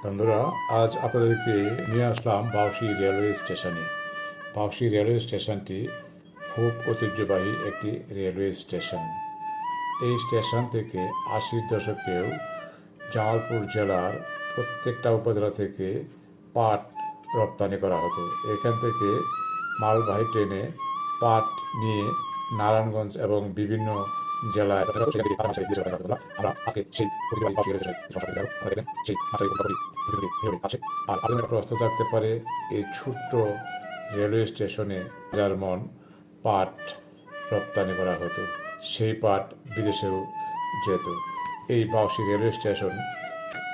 বন্ধুরা, আজ আপনাদেরকে নিয়ে আসলাম বাউসি রেলওয়ে স্টেশনে। বাউসি রেলওয়ে স্টেশনটি খুব ঐতিহ্যবাহী একটি রেলওয়ে স্টেশন। এই স্টেশন থেকে ৮০ দশকেও জামালপুর জেলার প্রত্যেকটা উপজেলা থেকে পাট রপ্তানি করা হতো। এখান থেকে মালবাহী ট্রেনে পাট নিয়ে নারায়ণগঞ্জ এবং বিভিন্ন জেলায় আমরা আজকে সেই ঐতিহ্যবাহী বাউসি রেলওয়ে স্টেশনের সংস্কৃতি যাব। আমরা দেখবেন সেই মাত্রায় কতগুলি আছে। আর আপনাদের একটা প্রশ্ন থাকতে পারে, এই ছোট্ট রেলওয়ে স্টেশনে ১,০০০ মণ পাট রপ্তানি করা হতো। সেই পাট বিদেশেও যেত। এই বাউসি রেলওয়ে স্টেশন,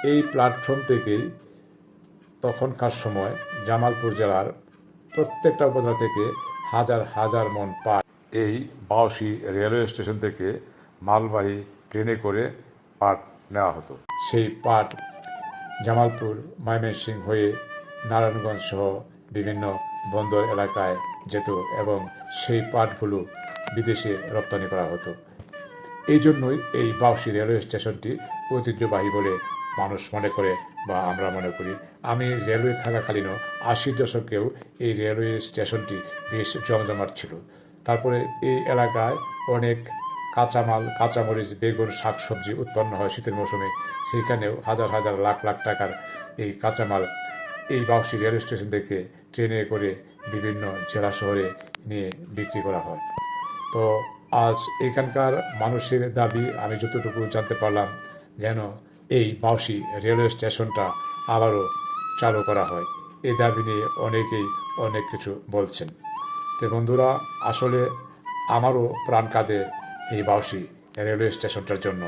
এই প্ল্যাটফর্ম থেকেই তখনকার সময় জামালপুর জেলার প্রত্যেকটা উপজেলা থেকে হাজার হাজার মণ পাট এই বাউসি রেলওয়ে স্টেশন থেকে মালবাহী ট্রেনে করে পাট নেওয়া হতো। সেই পাট জামালপুর, ময়মনসিংহ হয়ে নারায়ণগঞ্জ সহ বিভিন্ন বন্দর এলাকায় যেত এবং সেই পাটগুলো বিদেশে রপ্তানি করা হতো। এই জন্যই এই বাউসি রেলওয়ে স্টেশনটি ঐতিহ্যবাহী বলে মানুষ মনে করে বা আমরা মনে করি। আমি রেলওয়ে থাকাকালীনও ৮০ দশকেও এই রেলওয়ে স্টেশনটি বেশ জমজমাট ছিল। তারপরে এই এলাকায় অনেক কাঁচামাল, কাঁচামরিচ, বেগুন, শাকসবজি উৎপন্ন হয় শীতের মৌসুমে। সেইখানেও হাজার হাজার লাখ লাখ টাকার এই কাঁচামাল এই বাউসি রেলওয়ে স্টেশন থেকে ট্রেনে করে বিভিন্ন জেলা শহরে নিয়ে বিক্রি করা হয়। তো আজ এখানকার মানুষের দাবি, আমি যতটুকু জানতে পারলাম, যেন এই বাউসি রেলওয়ে স্টেশনটা আবারও চালু করা হয়। এই দাবি নিয়ে অনেকেই অনেক কিছু বলছেন। তো বন্ধুরা, আসলে আমারও প্রাণ কাঁদে এই বাউসি রেলওয়ে স্টেশনটার জন্য।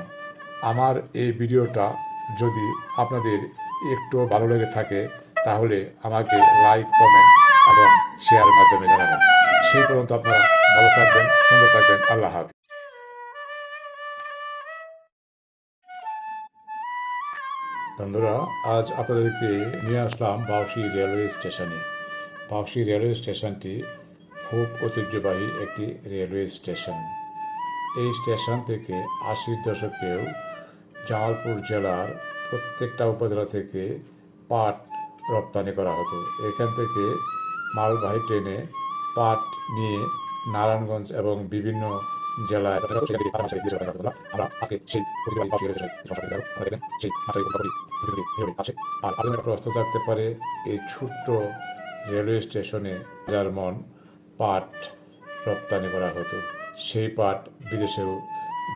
আমার এই ভিডিওটা যদি আপনাদের একটু ভালো লেগে থাকে তাহলে আমাকে লাইক, কমেন্ট এবং শেয়ারের মাধ্যমে জানাবেন। সেই পর্যন্ত আপনারা ভালো থাকবেন, সুন্দর থাকবেন। আল্লাহ হাফেজ। বন্ধুরা, আজ আপনাদেরকে নিয়ে আসলাম বাউসি রেলওয়ে স্টেশনে। বাউসি রেলওয়ে স্টেশনটি খুব ঐতিহ্যবাহী একটি রেলওয়ে স্টেশন। এই স্টেশন থেকে ৮০ দশকেও জামালপুর জেলার প্রত্যেকটা উপজেলা থেকে পাট রপ্তানি করা হতো। এখান থেকে মালবাহী ট্রেনে পাট নিয়ে নারায়ণগঞ্জ এবং বিভিন্ন জেলায় আমরা আজকে সেই ঐতিহ্যবাহী বাউসি রেলওয়ে স্টেশনের সংস্কৃতি যাব। আমরা দেখবেন সেই মাত্রায় আছে। আর আপনাদের একটা প্রশ্ন থাকতে পারে, এই ছোট্ট রেলওয়ে স্টেশনে ১,০০০ মণ পাট রপ্তানি করা হতো। সেই পাট বিদেশেও